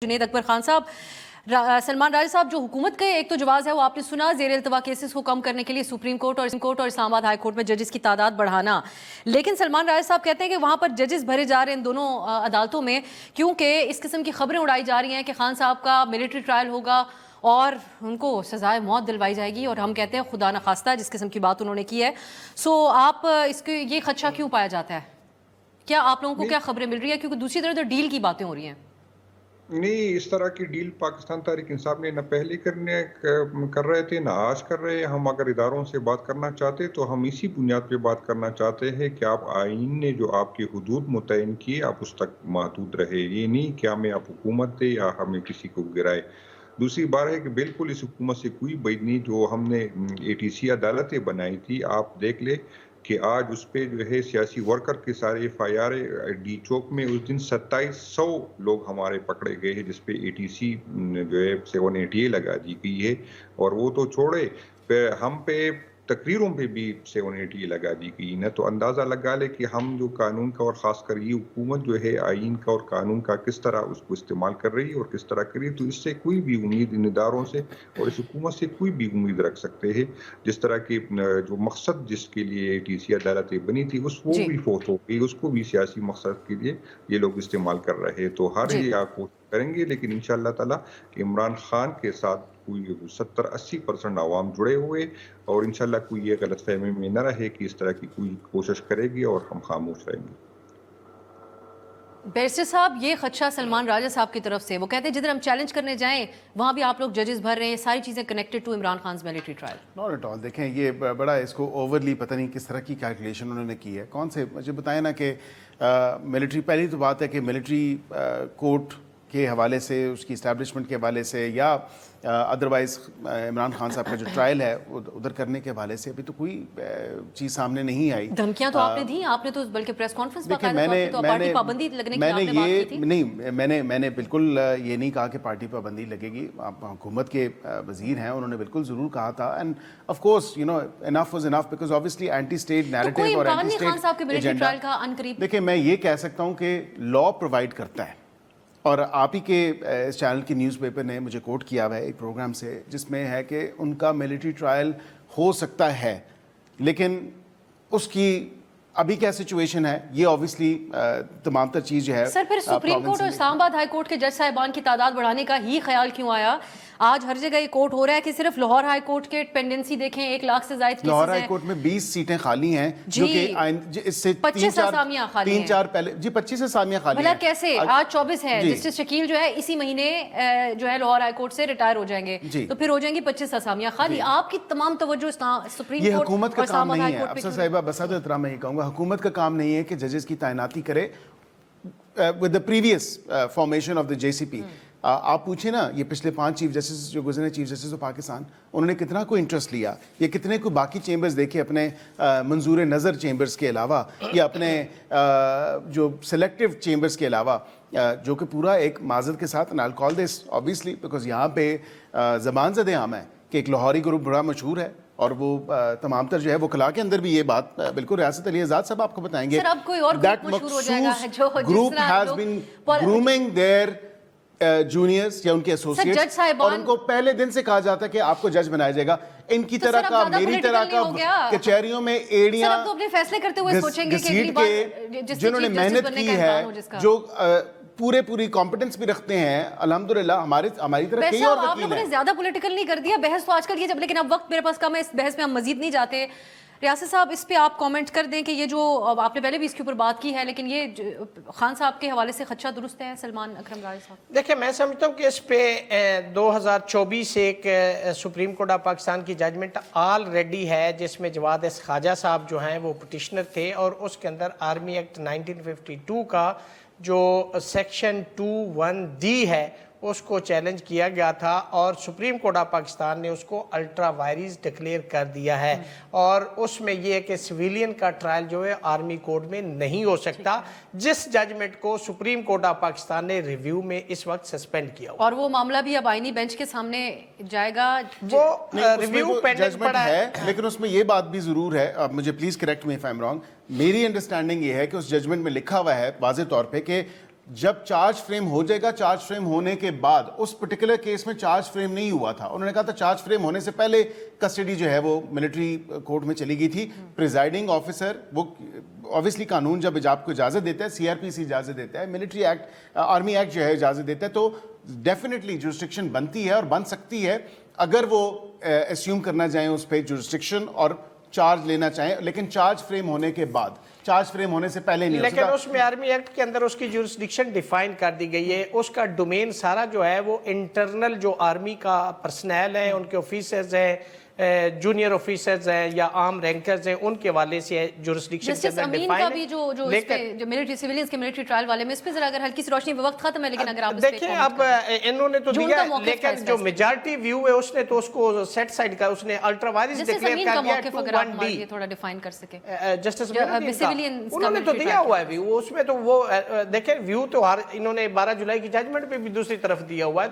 जुनेद अकबर खान साहब, सलमान राजा साहब, जो हुकूमत का एक तो जवाब है वो आपने सुना, ज़ेर इल्तवा केसेस को कम करने के लिए सुप्रीम कोर्ट और इस्लामाबाद हाई कोर्ट में जजेस की तादाद बढ़ाना। लेकिन सलमान राजा साहब कहते हैं कि वहाँ पर जजेस भरे जा रहे हैं इन दोनों अदालतों में, क्योंकि इस किस्म की खबरें उड़ाई जा रही हैं कि खान साहब का मिलिट्री ट्रायल होगा और उनको सजाए मौत दिलवाई जाएगी। और हम कहते हैं खुदा न खास्ता जिस किस्म की बात उन्होंने की है। सो आप इसके ये खदशा क्यों पाया जाता है? क्या आप लोगों को क्या खबरें मिल रही है? क्योंकि दूसरी तरफ तो डील की बातें हो रही हैं। नहीं, इस तरह की डील पाकिस्तान तहरीक इंसाफ ने न पहले कर रहे थे, न आज कर रहे हैं। हम अगर इदारों से बात करना चाहते तो हम इसी बुनियाद पे बात करना चाहते हैं कि आप आइन ने जो आपके हुदूद मुतय्यन किए आप उस तक महदूद रहे। ये नहीं कि हमें आप हुकूमत दे या हमें किसी को गिराए। दूसरी बात है कि बिल्कुल इस हुकूमत से कोई बैद नहीं। जो हमने ATC अदालतें बनाई थी, आप देख ले कि आज उस पर जो है सियासी वर्कर के सारे FIR डी चौक में उस दिन 2700 लोग हमारे पकड़े गए हैं, जिसपे ATC जो है 780 लगा दी गई है। और वो तो छोड़े, हम पे तकरीरों पे भी 780 लगा दी गई। न तो अंदाज़ा लगा ले कि हम जो कानून का और ख़ासकर ये हुकूमत जो है आइन का और कानून का किस तरह उसको इस्तेमाल कर रही है और किस तरह कर रही है। तो इससे कोई भी उम्मीद इन इदारों से और इस हुकूमत से कोई भी उम्मीद रख सकते हैं। जिस तरह की जो मकसद जिसके लिए ATC अदालतें बनी थी वो भी फोत हो गई, उसको भी सियासी मकसद के लिए ये लोग इस्तेमाल कर रहे हैं। तो हर ये आप करेंगे, लेकिन इंशाअल्लाह ताला इमरान खान के साथ कोई 70-80% आवाम जुड़े हुए और इंशाअल्लाह कोई ये गलतफहमी में न रहे कि इस तरह की कोई कोशिश करेगी और हम खामोश रहेंगे। बैरिस्टर साहब, ये खदशा सलमान राजा साहब की तरफ से, वो कहते हैं जिधर हम चैलेंज करने जाएं वहाँ भी आप लोग जजेस भर रहे हैं, सारी चीज़ें connected to Imran Khan military trial. Not at all. देखें, ये बड़ा इसको ओवरली पता नहीं किस तरह की कैलकुलेशन उन्होंने की है। कौन से मुझे बताएं ना कि मिलिट्री, पहली तो बात है कि मिलिट्री कोर्ट के हवाले से, उसकी इस्टेब्लिशमेंट के हवाले से या अदरवाइज़ इमरान खान साहब का जो ट्रायल है उधर करने के हवाले से अभी तो कोई चीज़ सामने नहीं आई। धमकियां तो आपने दी, आपने तो बल्कि प्रेस कॉन्फ्रेंस मैंने पाबंदी लगने की आपने बात की थी। नहीं, मैंने बिल्कुल ये नहीं कहा कि पार्टी पाबंदी लगेगी। आप हुकूमत के वजीर हैं, उन्होंने बिल्कुल ज़रूर कहा था। End of course you know enough was enough, because obviously anti state narrative और एंटी स्टेट एजेंडा। देखिए, मैं ये कह सकता हूँ कि लॉ प्रोवाइड करता है, और आप ही के इस चैनल की न्यूज़पेपर ने मुझे कोट किया हुआ है एक प्रोग्राम से, जिसमें है कि उनका मिलिट्री ट्रायल हो सकता है, लेकिन उसकी अभी क्या सिचुएशन है ये ऑब्वियसली तमाम तर चीज़ जो है। सर, फिर सुप्रीम कोर्ट और इस्लामाबाद हाई कोर्ट के जज साहिबान की तादाद बढ़ाने का ही ख्याल क्यों आया? आज हर जगह ये कोर्ट हो रहा है कि सिर्फ लाहौर हाई कोर्ट के पेंडेंसी देखें, 1 लाख से ज्यादा लाहौर हाई कोर्ट में 20 सीटें खाली हैं, जो कि इससे 25 असामियां खाली हैं। 3-4 पहले जी 25 असामियां खाली हैं। कैसे आज 24 है? जस्टिस शकील जो है इसी महीने जो है लाहौर हाई कोर्ट से रिटायर हो जाएंगे, तो फिर हो जाएंगी 25 असामियां खाली। आपकी तमाम तवज्जो सुप्रीम कोर्ट, हुकूमत का काम नहीं है। अफसर साहिबा, बसात एहतराम मैं ये कहूँगा, हुकूमत का काम नहीं है कि जजेस की तैनाती करे with the previous formation of the JCP। आप पूछे ना, ये पिछले 5 चीफ जस्टिस जो गुजरे चीफ जस्टिस ऑफ पाकिस्तान, उन्होंने कितना को इंटरेस्ट लिया, ये कितने को बाकी चेंबर्स देखे अपने मंजूर नज़र चेंबर्स के अलावा, या अपने जो सिलेक्टिव चेंबर्स के अलावा, जो कि पूरा एक माजर के साथ, and I'll call this obviously because यहाँ पे ज़बान ज़दे आम है कि एक लाहौरी ग्रुप बड़ा मशहूर है, और वो तमाम तर जो है वो कला के अंदर भी ये बात बिल्कुल रियासत अली आज़ाद साहब आपको बताएंगे। सर, अब कोई और मशहूर हो जाएगा group has been grooming their juniors या उनके एसोसिएट्स, और उनको पहले दिन से कहा जाता है कि आपको जज बनाया जाएगा। इनकी तरह का, मेरी तरह का कचहरियों में एड़ियां तो अपने फैसले करते हुए सोचेंगे कि अगली बार जिन्होंने मेहनत की है, जो पूरी कॉम्पिटेंस भी रखते हैं, अल्हम्दुलिल्लाह हमारी तरफ कई और वकील हैं। आप लोगों ने ज्यादा पॉलिटिकल नहीं कर दिया बहस तो आजकल ये, जब लेकिन अब वक्त मेरे पास कम है, इस बहस में हम मजीद नहीं जाते। रियासत साहब, इस पे आप कमेंट कर दें कि ये जो आपने पहले भी इसके ऊपर बात की है, लेकिन ये खान साहब के हवाले से खदशा दुरुस्त है? सलमान अकरम राजा साहब, देखिए, मैं समझता हूँ कि इस पे 2024 से एक सुप्रीम कोर्ट ऑफ पाकिस्तान की जजमेंट ऑलरेडी है, जिसमें जवाद ख्वाजा साहब जो हैं वो पिटिशनर थे, और उसके अंदर आर्मी एक्ट 1952 का जो सेक्शन 21D है उसको चैलेंज किया गया था, और सुप्रीम कोर्ट ऑफ पाकिस्तान ने उसको अल्ट्रा वायरिस डिक्लेयर कर दिया है। और उसमें यह है कि सिविलियन का ट्रायल जो है आर्मी कोर्ट में नहीं हो सकता, जिस जजमेंट को सुप्रीम कोर्ट ऑफ पाकिस्तान ने रिव्यू में इस वक्त सस्पेंड किया। और वो मामला भी अब आईनी बेंच के सामने जाएगा, वो रिव्यू पेंडिंग पड़ा है। लेकिन उसमें ये बात भी जरूर है, अब मुझे please correct me if I am wrong, मेरी अंडरस्टैंडिंग ये है कि उस जजमेंट में लिखा हुआ है वाज़ेह तौर पे कि جب چارج فریم ہو جائے گا, چارج فریم ہونے کے بعد اس پرٹیکولر کیس میں چارج فریم نہیں ہوا تھا, انہوں نے کہا تھا چارج فریم ہونے سے پہلے کسٹڈی جو ہے وہ ملٹری کورٹ میں چلی گئی تھی. پریزائڈنگ آفیسر, وہ obviously قانون جب آپ کو اجازت دیتا ہے, سی آر پی سی اجازت دیتا ہے, ملٹری ایکٹ, آرمی ایکٹ جو ہے اجازت دیتا ہے, تو ڈیفینیٹلی جورسڈکشن بنتی ہے اور بن سکتی ہے اگر وہ اسیوم کرنا چاہیں اس پہ جورسڈکشن اور چارج لینا چاہیں, لیکن چارج فریم ہونے کے بعد, چارج فریم ہونے سے پہلے نہیں. لیکن اس میں آرمی ایکٹ کے اندر اس کی جورسڈکشن ڈیفائن کر دی گئی ہے, اس کا ڈومین سارا جو ہے وہ انٹرنل جو آرمی کا پرسنل ہے, ان کے آفیسرز ہیں, جونیئر آفیسرز ہیں یا عام رینکرز ہیں, ان کے حوالے سے جورسڈکشن کے جسٹس اندر امین کا ڈیفائن بھی ہے. جو اس پہ جو ملٹری سیویلینز کے ملٹری ٹرائل والے میں اس پہ ذرا اگر ہلکی سی روشنی, وقت ختم ہے لیکن اگر آپ اس پہ دیکھیں اب انہوں نے تو دیا, لیکن جو میجارٹی ویو ہے اس نے تو اس کو سیٹ سائیڈ کا, اس نے الٹرا وائرس ڈکلیئر کر دیا 2-1-D. تھوڑا ڈیفائن کر سکیں جسٹس انہوں نے تو دیا ہوا ہے ویو, اس میں تو وہ دیکھیں ویو تو انہوں نے 12 جولائی کی ججمنٹ پہ بھی دوسری طرف دیا ہوا ہے.